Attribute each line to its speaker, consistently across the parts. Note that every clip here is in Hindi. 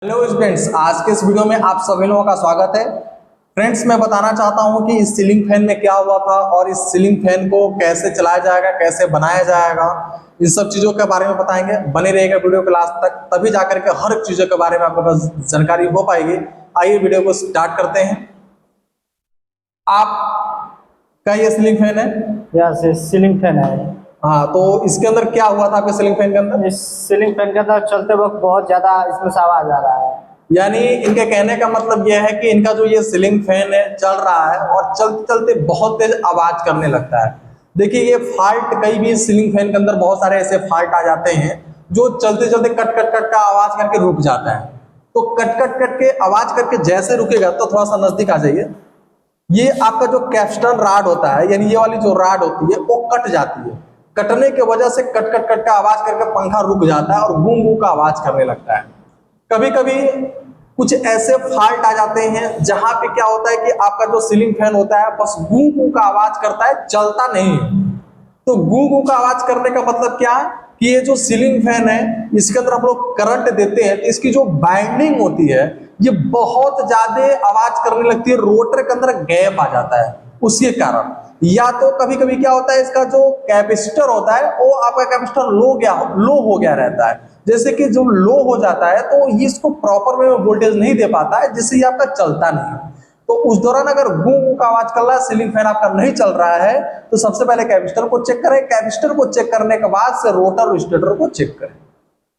Speaker 1: हेलो स्टूडेंट्स, आज के इस वीडियो में आप सभी लोगों का स्वागत है। फ्रेंड्स, मैं बताना चाहता हूं कि इस सीलिंग फैन में क्या हुआ था और इस सीलिंग फैन को कैसे चलाया जाएगा, कैसे बनाया जाएगा, इन सब चीज़ों के बारे में बताएंगे। बने रहिएगा वीडियो के लास्ट तक, तभी जाकर के हर चीज़ों के बारे में आपके पास जानकारी हो पाएगी। आइए वीडियो को स्टार्ट करते हैं। आपका ये सीलिंग फैन है?
Speaker 2: यह सीलिंग फैन है।
Speaker 1: हाँ, तो इसके अंदर क्या हुआ था आपके सीलिंग फैन के अंदर?
Speaker 2: इस सीलिंग फैन के अंदर चलते वक्त बहुत ज्यादा इसमें से आवाज आ रहा है।
Speaker 1: यानी इनके कहने का मतलब यह है कि इनका जो ये सीलिंग फैन है चल रहा है और चलते चलते बहुत तेज आवाज करने लगता है। देखिए, ये फॉल्ट कई भी सीलिंग फैन के अंदर बहुत सारे ऐसे फॉल्ट आ जाते हैं जो चलते चलते कट कट कट का आवाज करके रुक जाता है। तो कट कट कट के आवाज करके जैसे रुकेगा, तो थोड़ा सा नजदीक आ जाइए। ये आपका जो कैप्स्टन राड होता है, यानी ये वाली जो राड होती है वो कट जाती है। कटने की वजह से कट कट कट का आवाज करके पंखा रुक जाता है और गूं गूं का आवाज करने लगता है। कभी कभी कुछ ऐसे फॉल्ट आ जाते हैं जहां पे क्या होता है कि आपका जो सीलिंग फैन होता है बस गूं गूं का आवाज करता है, चलता नहीं है। तो गूं गूं का आवाज करने का मतलब क्या है कि ये जो सीलिंग फैन है इसके अंदर हम लोग करंट देते हैं तो इसकी जो बाइंडिंग होती है ये बहुत ज्यादा आवाज करने लगती है, रोटर के अंदर गैप आ जाता है उसके कारण। या तो कभी कभी क्या होता है, इसका जो कैपेसिटर होता है वो आपका कैपेसिटर लो हो गया रहता है। जैसे कि जो लो हो जाता है तो ये इसको प्रॉपर वे में वोल्टेज नहीं दे पाता है, जिससे ये आपका चलता नहीं है। तो उस दौरान अगर गूं गूं का आवाज कर रहा है, सीलिंग फैन आपका नहीं चल रहा है, तो सबसे पहले कैपेसिटर को चेक करें। कैपेसिटर को चेक करने के बाद से रोटर और स्टेटर को चेक करें।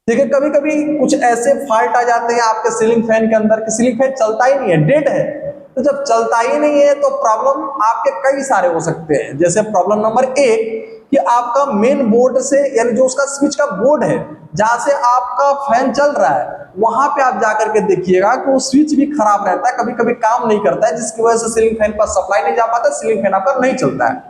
Speaker 1: ठीक है, कभी कभी कुछ ऐसे फॉल्ट आ जाते हैं आपके सीलिंग फैन के अंदर कि सीलिंग फैन चलता ही नहीं है, डेड है। तो जब चलता ही नहीं है तो प्रॉब्लम आपके कई सारे हो सकते हैं। जैसे प्रॉब्लम नंबर 1 कि आपका मेन बोर्ड से, यानी जो उसका स्विच का बोर्ड है जहां से आपका फैन चल रहा है, वहां पे आप जाकर के देखिएगा कि वो स्विच भी खराब रहता है, कभी कभी काम नहीं करता है, जिसकी वजह से सीलिंग फैन पर सप्लाई नहीं जा पाता, सीलिंग फैन आपका नहीं चलता है।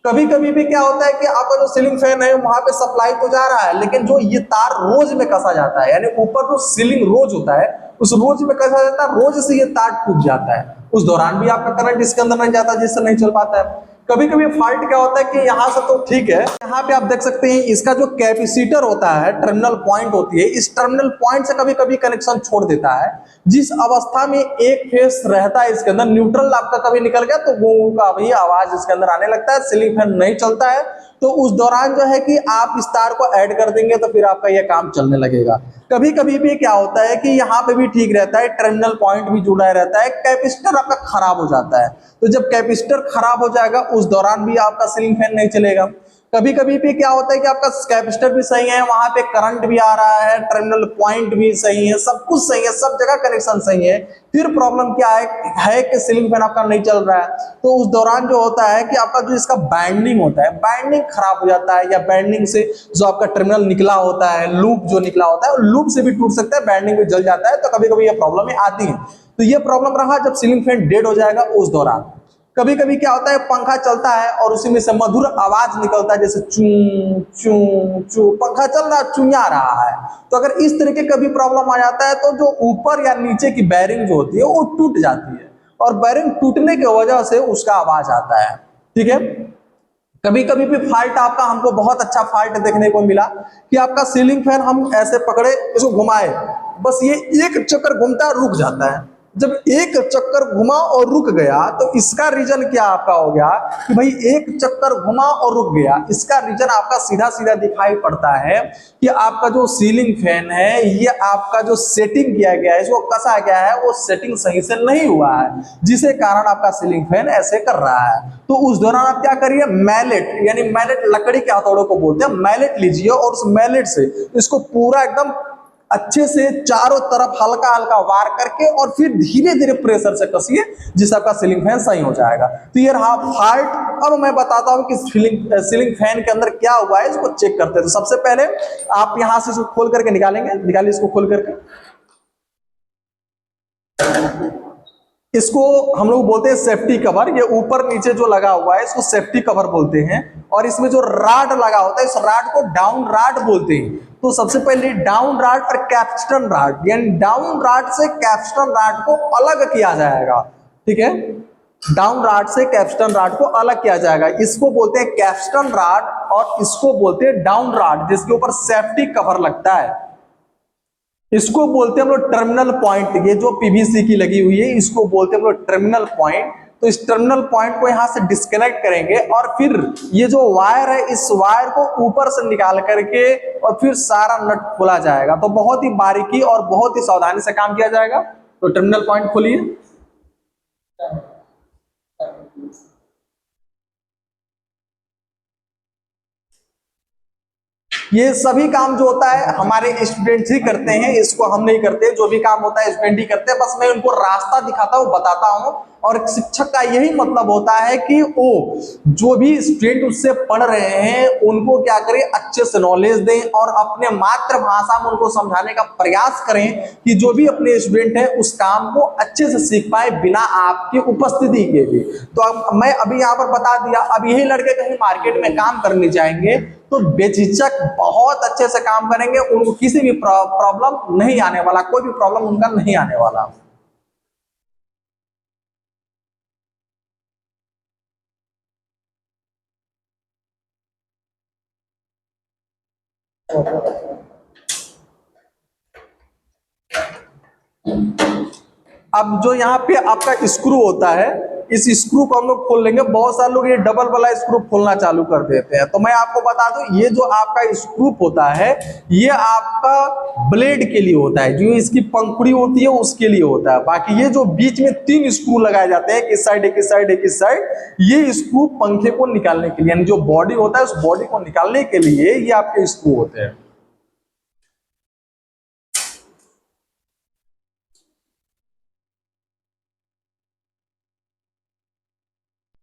Speaker 1: कभी कभी भी क्या होता है कि आपका जो सीलिंग फैन है वहां पे सप्लाई तो जा रहा है, लेकिन जो ये तार रोज में कसा जाता है, यानी ऊपर जो सीलिंग रोज होता है उस रोज में कसा जाता है, रोज से ये तार टूट जाता है। उस दौरान भी आपका करंट इसके अंदर नहीं जाता, जिससे नहीं चल पाता है। कभी कभी फॉल्ट क्या होता है कि यहाँ से तो ठीक है, यहाँ पे आप देख सकते हैं इसका जो कैपेसिटर होता है, टर्मिनल पॉइंट होती है, इस टर्मिनल पॉइंट से कभी कभी कनेक्शन छोड़ देता है। जिस अवस्था में एक फेस रहता है इसके अंदर, न्यूट्रल आपका कभी निकल गया तो गूं का भी आवाज इसके अंदर आने लगता है, सीलिंग फैन नहीं चलता है। तो उस दौरान जो है कि आप इस तार को ऐड कर देंगे तो फिर आपका यह काम चलने लगेगा। कभी कभी भी क्या होता है कि यहाँ पे भी ठीक रहता है, टर्मिनल पॉइंट भी जुड़ा रहता है, कैपेसिटर आपका खराब हो जाता है। तो जब कैपेसिटर खराब हो जाएगा उस दौरान भी आपका सीलिंग फैन नहीं चलेगा। कभी कभी भी क्या होता है कि आपका कैपेसिटर भी सही है, वहां पे करंट भी आ रहा है, टर्मिनल पॉइंट भी सही है, सब कुछ सही है, सब जगह कनेक्शन सही है, फिर प्रॉब्लम क्या है कि सीलिंग फैन आपका नहीं चल रहा है। तो उस दौरान जो होता है कि आपका जो इसका बाइंडिंग होता है, बाइंडिंग खराब हो जाता है, या बाइंडिंग से जो आपका टर्मिनल निकला होता है, लूप जो निकला होता है, लूप से भी टूट सकता है, बाइंडिंग भी जल जाता है। तो कभी कभी ये प्रॉब्लम आती है। तो ये प्रॉब्लम रहा जब सीलिंग फैन डेड हो जाएगा उस दौरान। कभी कभी क्या होता है, पंखा चलता है और उसी में से मधुर आवाज निकलता है, जैसे चू चू चू, पंखा चल रहा चुया रहा है। तो अगर इस तरीके का भी प्रॉब्लम आ जाता है तो जो ऊपर या नीचे की बैरिंग जो होती है वो टूट जाती है, और बैरिंग टूटने की वजह से उसका आवाज आता है। ठीक है, कभी कभी भी फॉल्ट आपका, हमको बहुत अच्छा फॉल्ट देखने को मिला कि आपका सीलिंग फैन हम ऐसे पकड़े, इसको घुमाए, बस ये एक चक्कर घूमता रुक जाता है। जब एक चक्कर घुमा और रुक गया तो इसका रीजन क्या आपका हो गया कि भाई एक चक्कर घुमा और रुक गया। इसका रीजन आपका सीधा सीधा दिखाई पड़ता है कि आपका जो सीलिंग फैन है ये आपका जो सेटिंग किया गया है, इसको कसा गया है, वो सेटिंग सही से नहीं हुआ है, जिसके कारण आपका सीलिंग फैन ऐसे कर रहा है। तो उस दौरान आप क्या करिए, मैलेट, यानी मैलेट लकड़ी के हथौड़े को बोलते हैं, मैलेट लीजिए और उस मैलेट से इसको पूरा एकदम अच्छे से चारों तरफ हल्का हल्का वार करके और फिर धीरे धीरे प्रेशर से कसिए, जिससे आपका सीलिंग फैन सही हो जाएगा। तो ये रहा फॉल्ट। अब मैं बताता हूं कि सीलिंग फैन के अंदर क्या हुआ है, इसको चेक करते हैं। तो सबसे पहले आप यहां से इसको खोल करके निकालेंगे, निकालिए इसको खोल करके। इसको हम लोग बोलते हैं सेफ्टी कवर। ये ऊपर नीचे जो लगा हुआ है इसको सेफ्टी कवर बोलते हैं, और इसमें जो राड लगा होता है इस राड को डाउन राड बोलते हैं। तो सबसे पहले डाउन राड और कैप्स्टन राड, यानी डाउन राड से कैप्स्टन राड को अलग किया जाएगा। ठीक है, डाउन राड से कैप्स्टन राड को अलग किया जाएगा। इसको बोलते हैं कैप्स्टन राड और इसको बोलते हैं डाउन राड, जिसके ऊपर सेफ्टी कवर लगता है। इसको बोलते हैं हम लोग टर्मिनल पॉइंट। ये जो पीवीसी की लगी हुई है इसको बोलते हैं हम लोग टर्मिनल पॉइंट। तो इस टर्मिनल पॉइंट को यहां से डिस्कनेक्ट करेंगे और फिर ये जो वायर है इस वायर को ऊपर से निकाल करके और फिर सारा नट खोला जाएगा। तो बहुत ही बारीकी और बहुत ही सावधानी से काम किया जाएगा। तो टर्मिनल पॉइंट खोलिए। ये सभी काम जो होता है हमारे स्टूडेंट्स ही करते हैं, इसको हम नहीं करते। जो भी काम होता है स्टूडेंट ही करते हैं। बस मैं उनको रास्ता दिखाता हूँ, बताता हूँ। और शिक्षक का यही मतलब होता है कि वो जो भी स्टूडेंट उससे पढ़ रहे हैं उनको क्या करें, अच्छे से नॉलेज दें और अपने मातृभाषा में उनको समझाने का प्रयास करें कि जो भी अपने स्टूडेंट है उस काम को अच्छे से सीख पाए बिना आपकी उपस्थिति के भी। तो अब मैं अभी यहाँ पर बता दिया। अब यही लड़के कहीं मार्केट में काम करने जाएंगे तो बेझिझक बहुत अच्छे से काम करेंगे। उनको किसी भी प्रॉब्लम नहीं आने वाला, कोई भी प्रॉब्लम उनका नहीं आने वाला। अब जो यहाँ पे आपका स्क्रू होता है इस स्क्रू को हम लोग खोल लेंगे। बहुत सारे लोग ये डबल वाला स्क्रू खोलना चालू कर देते हैं। तो मैं आपको बता दूं ये जो आपका स्क्रू होता है ये आपका ब्लेड के लिए होता है, जो इसकी पंखुड़ी होती है उसके लिए होता है। बाकी ये जो बीच में 3 स्क्रू लगाए जाते हैं, एक इस साइड एक इस साइड एक इस साइड, ये स्क्रू पंखे को निकालने के लिए, यानी जो बॉडी होता है उस बॉडी को निकालने के लिए ये आपके स्क्रू होते हैं।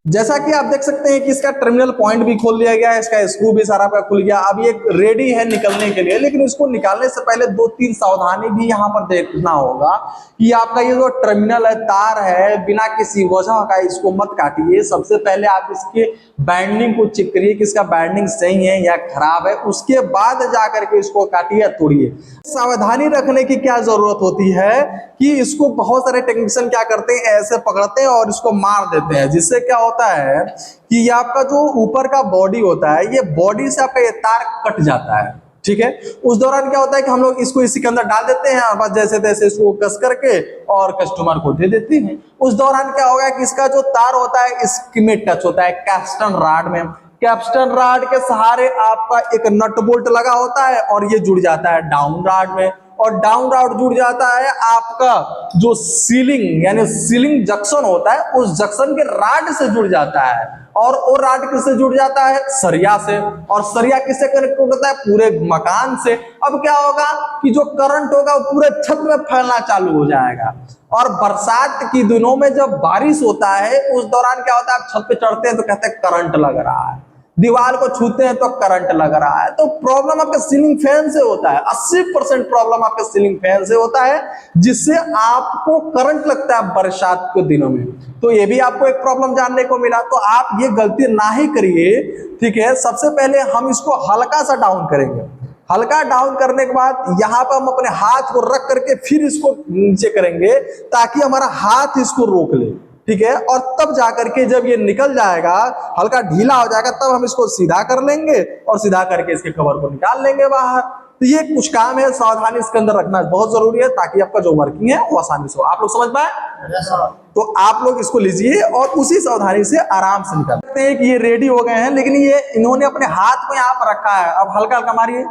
Speaker 1: जैसा कि आप देख सकते हैं कि इसका टर्मिनल पॉइंट भी खोल लिया गया है, इसका स्क्रू भी सारा का खुल गया। अब ये रेडी है निकलने के लिए, लेकिन इसको निकालने से पहले 2-3 सावधानी भी यहाँ पर देखना होगा कि आपका ये जो टर्मिनल है, तार है, बिना किसी वजह का इसको मत काटिए। सबसे पहले आप इसके बाइंडिंग को चेक करिए कि इसका बाइंडिंग सही है या खराब है, उसके बाद जाकर के इसको काटिए या तोड़िए। सावधानी रखने की क्या जरूरत होती है कि इसको बहुत सारे टेक्नीशियन क्या करते हैं, ऐसे पकड़ते हैं और इसको मार देते हैं, जिससे क्या होता है कि ये आपका जो ऊपर का बॉडी होता है ये बॉडी से आपका ये तार कट जाता है। ठीक है, उस दौरान क्या होता है कि हम लोग इसको इसी के अंदर डाल देते हैं और बस जैसे तैसे इसको कस करके और कस्टमर को दे देते हैं। उस दौरान क्या होगा कि इसका जो तार होता है इसमें टच होता है कैप्स्टन रॉड में। कैप्स्टन रॉड के सहारे आपका एक नट बोल्ट लगा होता है और ये जुड़ जाता है डाउन रॉड में, और डाउन रॉड जुड़ जाता है आपका जो सीलिंग यानी सीलिंग जंक्शन होता है उस जंक्शन के रॉड से जुड़ जाता है। और वो रॉड किससे जुड़ जाता है, सरिया से। और सरिया किससे कनेक्ट होता है, पूरे मकान से। अब क्या होगा कि जो करंट होगा वो पूरे छत में फैलना चालू हो जाएगा। और बरसात के दिनों में जब बारिश होता है उस दौरान क्या होता है, आप छत पे चढ़ते हैं तो कहते हैं करंट लग रहा है, दीवार को छूते हैं तो करंट लग रहा है। तो प्रॉब्लम आपके सीलिंग फैन से होता है। 80% प्रॉब्लम आपके सीलिंग फैन से होता है, जिससे आपको करंट लगता है बरसात के दिनों में। तो ये भी आपको एक प्रॉब्लम जानने को मिला। तो आप ये गलती ना ही करिए। ठीक है, सबसे पहले हम इसको हल्का सा डाउन करेंगे। हल्का डाउन करने के बाद यहाँ पर हम अपने हाथ को रख करके फिर इसको नीचे करेंगे ताकि हमारा हाथ इसको रोक ले। ठीक है, और तब जाकर के जब ये निकल जाएगा, हल्का ढीला हो जाएगा, तब हम इसको सीधा कर लेंगे और सीधा करके इसके कवर को निकाल लेंगे बाहर। तो ये कुछ काम है, सावधानी इसके अंदर रखना बहुत जरूरी है ताकि आपका जो वर्किंग है वो आसानी से हो। आप लोग समझ पाए? तो आप लोग इसको लीजिए और उसी सावधानी से आराम से निकाल सकते हैं कि ये रेडी हो गए हैं। लेकिन ये इन्होंने अपने हाथ को यहाँ पर रखा है। अब हल्का हल्का मारिए,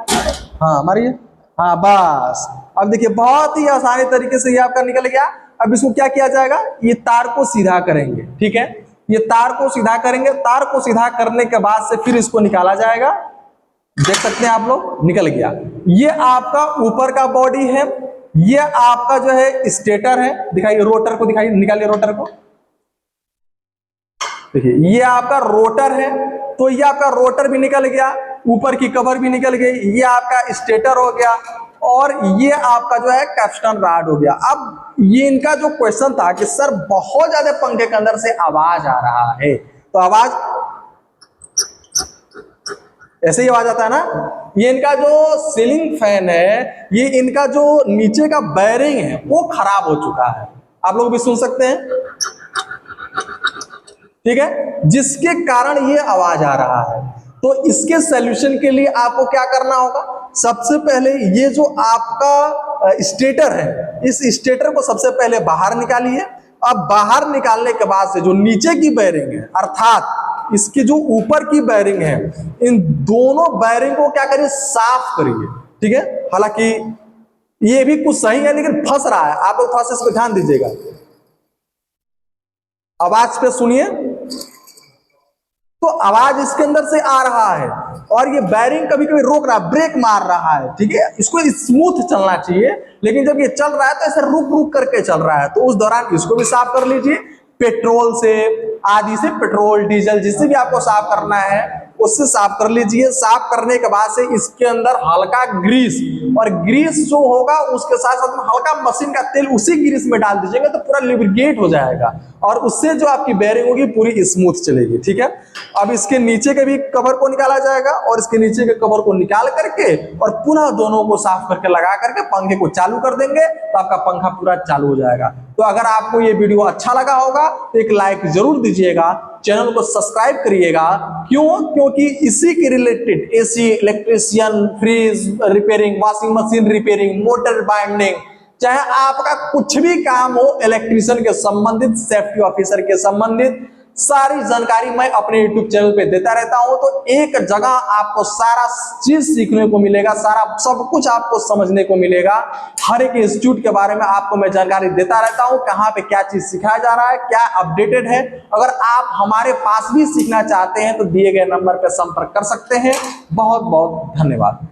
Speaker 1: हाँ मारिए, हाँ बस। अब देखिए बहुत ही आसानी तरीके से ये आपका निकल गया। अब इसको क्या किया जाएगा, ये तार को सीधा करेंगे। ठीक है, ये तार को सीधा करेंगे। तार को सीधा करने के बाद से फिर इसको निकाला जाएगा। देख सकते हैं आप लोग, निकल गया। ये आपका ऊपर का बॉडी है, ये आपका जो है स्टेटर है। दिखाइए रोटर को, दिखाइए, निकालिए रोटर को। देखिए ये आपका रोटर है। तो ये आपका रोटर भी निकल गया, ऊपर की कवर भी निकल गई, ये आपका स्टेटर हो गया और ये आपका जो है कैप्स्टन रॉड हो गया। अब ये इनका जो क्वेश्चन था कि सर बहुत ज्यादा पंखे के अंदर से आवाज आ रहा है, तो आवाज ऐसे ही आवाज आता है ना। ये इनका जो सीलिंग फैन है, ये इनका जो नीचे का बैरिंग है वो खराब हो चुका है। आप लोग भी सुन सकते हैं, ठीक है, जिसके कारण ये आवाज आ रहा है। तो इसके सॉल्यूशन के लिए आपको क्या करना होगा, सबसे पहले ये जो आपका स्टेटर है, इस स्टेटर को सबसे पहले बाहर निकालिए। अब बाहर निकालने के बाद से जो नीचे की बेयरिंग है अर्थात इसकी जो ऊपर की बेयरिंग है, इन दोनों बेयरिंग को क्या करिए, साफ करिए। ठीक है, हालांकि ये भी कुछ सही है लेकिन फंस रहा है, आप लोग थोड़ा सा इस पर ध्यान दीजिएगा। आवाज पे सुनिए, तो आवाज इसके अंदर से आ रहा है और ये बैरिंग कभी कभी रोक रहा है, ब्रेक मार रहा है। ठीक है, इसको स्मूथ चलना चाहिए, लेकिन जब ये चल रहा है तो ऐसे रुक रुक करके चल रहा है, तो उस दौरान इसको भी साफ कर लीजिए। पेट्रोल से आदि से, पेट्रोल डीजल जिससे भी आपको साफ करना है उससे साफ कर लीजिए। साफ करने के बाद से इसके अंदर हल्का ग्रीस, और ग्रीस जो होगा उसके साथ साथ में हल्का मशीन का तेल उसी ग्रीस में डाल दीजिएगा तो पूरा लुब्रिकेट हो जाएगा और उससे जो आपकी बेयरिंग होगी पूरी स्मूथ चलेगी। ठीक है, अब इसके नीचे के भी कवर को निकाला जाएगा और इसके नीचे के कवर को निकाल करके और पुनः दोनों को साफ करके लगा करके पंखे को चालू कर देंगे तो आपका पंखा पूरा चालू हो जाएगा। तो अगर आपको ये वीडियो अच्छा लगा होगा तो एक लाइक जरूर दीजिएगा, चैनल को सब्सक्राइब करिएगा। क्यों? क्योंकि इसी के related AC, electrician, fridge repairing, washing machine repairing, motor binding, चाहे आपका कुछ भी काम हो इलेक्ट्रिशियन के संबंधित, सेफ्टी ऑफिसर के संबंधित, सारी जानकारी मैं अपने YouTube चैनल पे देता रहता हूं। तो एक जगह आपको सारा चीज सीखने को मिलेगा, सारा सब कुछ आपको समझने को मिलेगा। हर एक इंस्टीट्यूट के बारे में आपको मैं जानकारी देता रहता हूं, कहां पे क्या चीज सिखाया जा रहा है, क्या अपडेटेड है। अगर आप हमारे पास भी सीखना चाहते हैं तो दिए गए नंबर पर संपर्क कर सकते हैं। बहुत बहुत धन्यवाद।